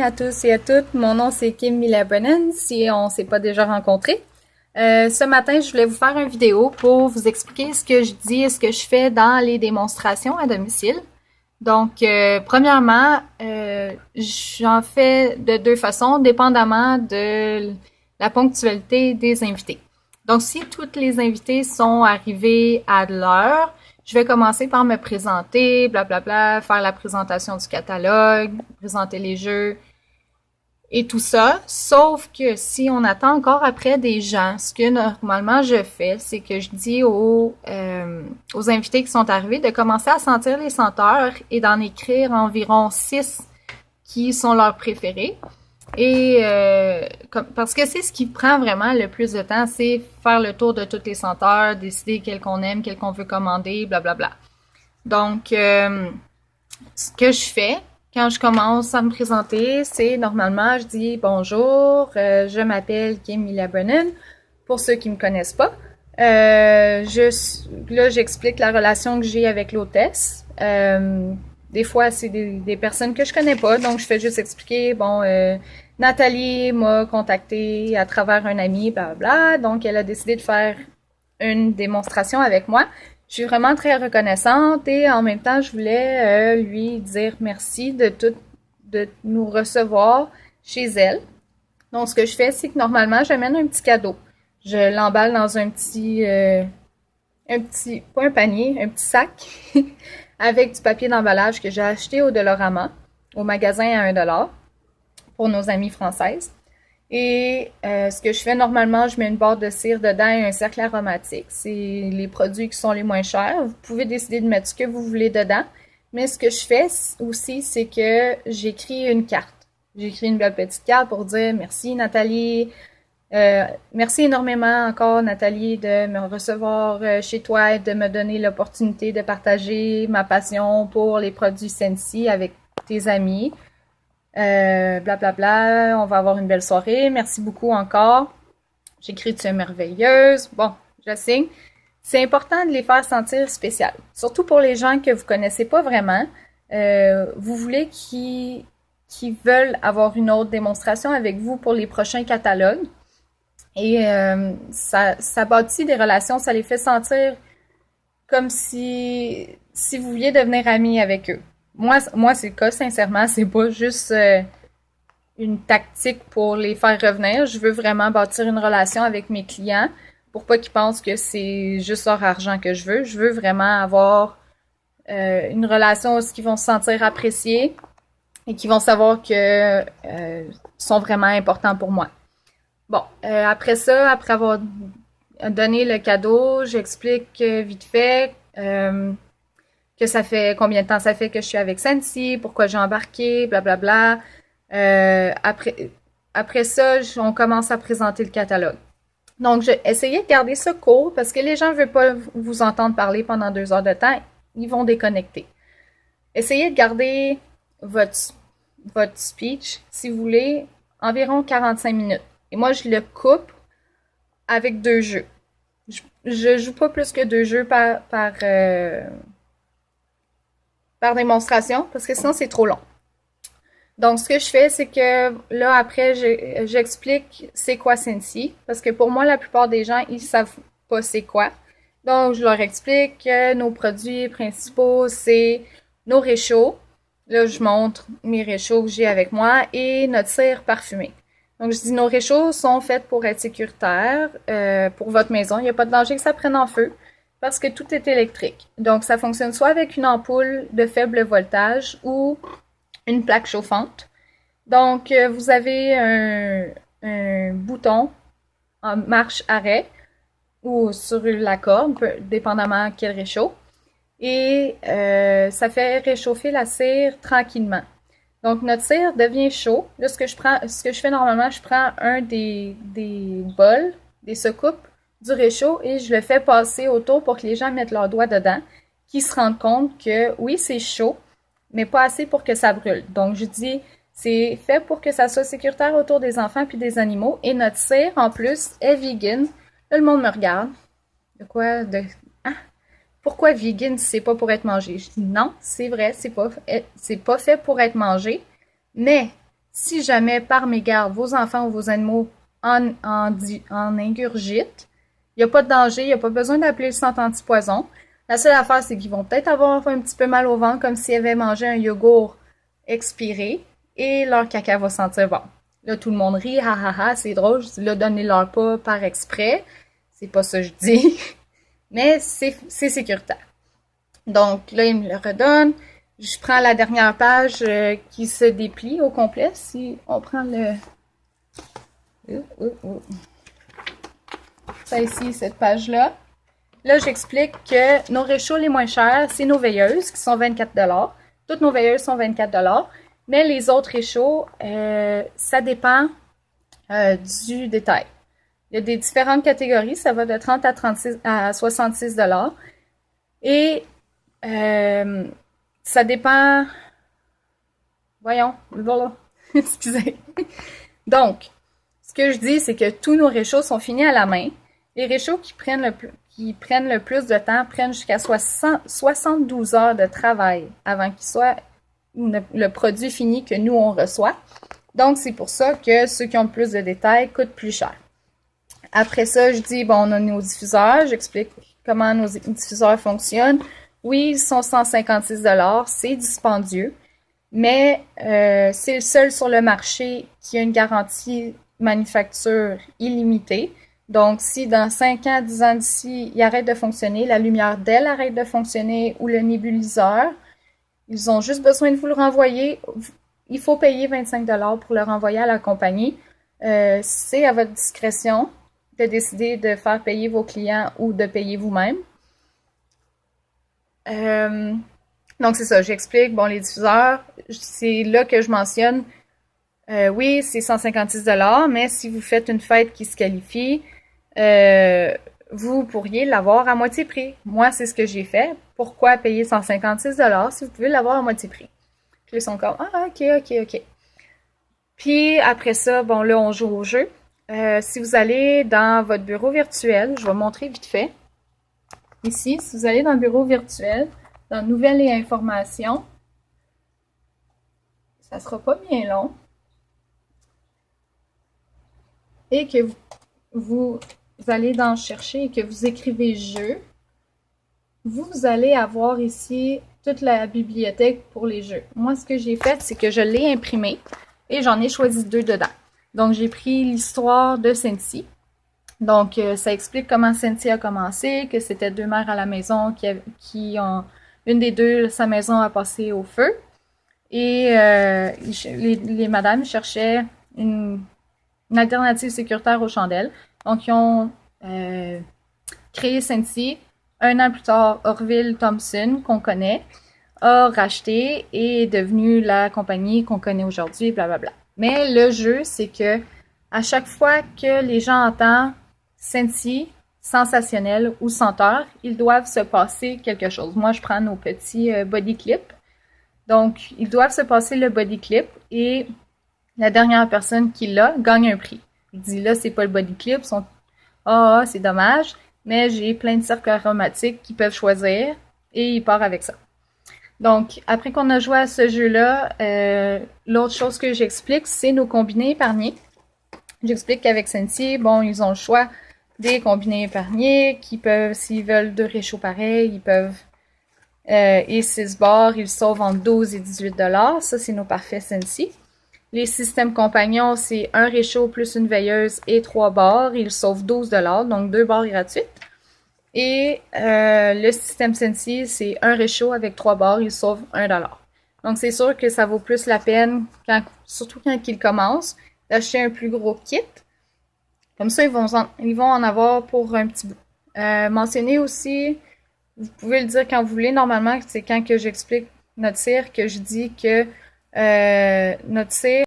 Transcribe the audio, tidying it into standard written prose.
à tous et à toutes. Mon nom c'est Kim Miller-Brennan, si on s'est pas déjà rencontrés. Ce matin, je voulais vous faire une vidéo pour vous expliquer ce que je dis et ce que je fais dans les démonstrations à domicile. Donc, premièrement, j'en fais de deux façons, dépendamment de la ponctualité des invités. Donc, si toutes les invités sont arrivés à l'heure, je vais commencer par me présenter, blablabla, faire la présentation du catalogue, présenter les jeux et tout ça. Sauf que si on attend encore après des gens, ce que normalement je fais, c'est que je dis aux invités qui sont arrivés de commencer à sentir les senteurs et d'en écrire environ 6 qui sont leurs préférés. Et parce que c'est ce qui prend vraiment le plus de temps, c'est faire le tour de toutes les senteurs, décider quel qu'on aime, quel qu'on veut commander, blablabla. Donc, ce que je fais quand je commence à me présenter, c'est normalement, je dis bonjour, je m'appelle Kim Miller-Brennan, pour ceux qui me connaissent pas. Là, j'explique la relation que j'ai avec l'hôtesse. Des fois, c'est des personnes que je connais pas, donc je fais juste expliquer, Nathalie m'a contacté à travers un ami, blablabla, donc elle a décidé de faire une démonstration avec moi. Je suis vraiment très reconnaissante et en même temps, je voulais lui dire merci de nous recevoir chez elle. Donc, ce que je fais, c'est que normalement, j'amène un petit cadeau. Je l'emballe dans un petit, pas un panier, un petit sac avec du papier d'emballage que j'ai acheté au Dollarama, au magasin à 1$ pour nos amies françaises. Et ce que je fais normalement, je mets une barre de cire dedans et un cercle aromatique. C'est les produits qui sont les moins chers. Vous pouvez décider de mettre ce que vous voulez dedans. Mais ce que je fais aussi, c'est que j'écris une carte. J'écris une belle petite carte pour dire merci Nathalie. Merci énormément encore Nathalie de me recevoir chez toi et de me donner l'opportunité de partager ma passion pour les produits Scentsy avec tes amis. Blablabla, on va avoir une belle soirée. Merci beaucoup encore. J'écris tu es merveilleuse. Bon, je signe. C'est important de les faire sentir spéciales. Surtout pour les gens que vous connaissez pas vraiment. Vous voulez qui veulent avoir une autre démonstration avec vous pour les prochains catalogues. Et ça bâtit des relations, ça les fait sentir comme si vous vouliez devenir amis avec eux. Moi, c'est le cas, sincèrement, c'est pas juste une tactique pour les faire revenir. Je veux vraiment bâtir une relation avec mes clients pour pas qu'ils pensent que c'est juste leur argent que je veux. Je veux vraiment avoir une relation où ils vont se sentir appréciés et qu'ils vont savoir que sont vraiment importants pour moi. Bon, après ça, après avoir donné le cadeau, j'explique vite fait que ça fait combien de temps ça fait que je suis avec Scentsy, pourquoi j'ai embarqué, blablabla. Après ça, on commence à présenter le catalogue. Donc, j'ai essayé de garder ça court parce que les gens ne veulent pas vous entendre parler pendant 2 heures de temps. Ils vont déconnecter. Essayez de garder votre speech, si vous voulez, environ 45 minutes. Et moi, je le coupe avec 2 jeux. Je joue pas plus que 2 jeux par démonstration, parce que sinon c'est trop long. Donc, ce que je fais, c'est que là, après, j'explique c'est quoi Scentsy, parce que pour moi, la plupart des gens, ils savent pas c'est quoi. Donc, je leur explique que nos produits principaux, c'est nos réchauds. Là, je montre mes réchauds que j'ai avec moi et notre cire parfumée. Donc, je dis, nos réchauds sont faits pour être sécuritaires pour votre maison. Il n'y a pas de danger que ça prenne en feu parce que tout est électrique. Donc, ça fonctionne soit avec une ampoule de faible voltage ou une plaque chauffante. Donc, vous avez un bouton en marche-arrêt ou sur la corde, dépendamment quel réchaud. Et ça fait réchauffer la cire tranquillement. Donc, notre cire devient chaud. Là, ce que je fais normalement, je prends un des bols, des soucoupes du réchaud et je le fais passer autour pour que les gens mettent leurs doigts dedans, qu'ils se rendent compte que oui, c'est chaud, mais pas assez pour que ça brûle. Donc, je dis, c'est fait pour que ça soit sécuritaire autour des enfants puis des animaux. Et notre cire, en plus, est vegan. Là, le monde me regarde. De quoi? Pourquoi vegan si c'est pas pour être mangé? Je dis non, c'est vrai, c'est pas fait pour être mangé, mais Si jamais par mégarde vos enfants ou vos animaux en ingurgitent, il n'y a pas de danger, il n'y a pas besoin d'appeler le centre antipoison. La seule affaire, c'est qu'ils vont peut-être avoir un petit peu mal au ventre, comme s'ils avaient mangé un yogourt expiré, et leur caca va sentir bon. Là, tout le monde rit, ha ha ha, c'est drôle. Je dis là, donnez-leur pas par exprès. C'est pas ça que je dis. Mais c'est sécuritaire. Donc là, il me le redonne. Je prends la dernière page qui se déplie au complet. Si on prend le... Ça ici, cette page-là. Là, j'explique que nos réchauds les moins chers, c'est nos veilleuses qui sont 24 $. Toutes nos veilleuses sont 24 $. Mais les autres réchauds, ça dépend du détail. Il y a des différentes catégories. Ça va de 30 à 66 $. Et ça dépend... Voyons, voilà. Excusez. Donc, ce que je dis, c'est que tous nos réchauds sont finis à la main. Les réchauds qui prennent le plus de temps prennent jusqu'à 72 heures de travail avant qu'il soit le produit fini que nous, on reçoit. Donc, c'est pour ça que ceux qui ont plus de détails coûtent plus cher. Après ça, je dis, bon, on a nos diffuseurs. J'explique comment nos diffuseurs fonctionnent. Oui, ils sont 156 $. C'est dispendieux. Mais c'est le seul sur le marché qui a une garantie manufacture illimitée. Donc, si dans 5 ans, 10 ans d'ici, il arrête de fonctionner, la lumière d'elle arrête de fonctionner ou le nébuliseur, ils ont juste besoin de vous le renvoyer. Il faut payer 25 $ pour le renvoyer à la compagnie. C'est à votre discrétion de décider de faire payer vos clients ou de payer vous-même. Donc, c'est ça, j'explique. Bon, les diffuseurs, c'est là que je mentionne, oui, c'est 156 $, mais si vous faites une fête qui se qualifie, vous pourriez l'avoir à moitié prix. Moi, c'est ce que j'ai fait. Pourquoi payer 156 $ si vous pouvez l'avoir à moitié prix? Puis ils sont comme, ah, ok. Puis après ça, bon, là, on joue au jeu. Si vous allez dans votre bureau virtuel, je vais montrer vite fait. Ici, si vous allez dans le bureau virtuel, dans Nouvelles et informations, ça sera pas bien long. Et que vous allez dans chercher et que vous écrivez jeux, vous allez avoir ici toute la bibliothèque pour les jeux. Moi, ce que j'ai fait, c'est que je l'ai imprimé et j'en ai choisi 2 dedans. Donc, j'ai pris l'histoire de Scentsy. Donc, ça explique comment Scentsy a commencé, que c'était 2 mères à la maison qui ont... Une des deux, sa maison a passé au feu. Et les madames cherchaient une alternative sécuritaire aux chandelles. Donc, ils ont créé Scentsy. 1 an plus tard, Orville Thompson, qu'on connaît, a racheté et est devenue la compagnie qu'on connaît aujourd'hui, blablabla. Mais le jeu, c'est que à chaque fois que les gens entendent Scentsy, sensationnel ou senteur, ils doivent se passer quelque chose. Moi, je prends nos petits body clips. Donc, ils doivent se passer le body clip et la dernière personne qui l'a gagne un prix. Je dis là, c'est pas le body clip, c'est dommage, mais j'ai plein de cercles aromatiques qu'ils peuvent choisir et ils partent avec ça. Donc, après qu'on a joué à ce jeu-là, l'autre chose que j'explique, c'est nos combinés épargnés. J'explique qu'avec Scentsy, bon, ils ont le choix des combinés épargnés qui peuvent, s'ils veulent 2 réchauds pareils, ils peuvent, et 6 bars, ils sauvent entre 12 et 18 $. Ça, c'est nos parfaits Scentsy. Les systèmes compagnons, c'est 1 réchaud plus une veilleuse et 3 bars. Ils sauvent 12 $, donc 2 bars gratuites. Et le système Scentsy, c'est 1 réchaud avec 3 bars. Ils sauvent 1 $. Donc, c'est sûr que ça vaut plus la peine, surtout quand ils commencent, d'acheter un plus gros kit. Comme ça, ils vont en avoir pour un petit bout. Mentionnez aussi, vous pouvez le dire quand vous voulez. Normalement, c'est quand que j'explique notre cire que je dis que notre cire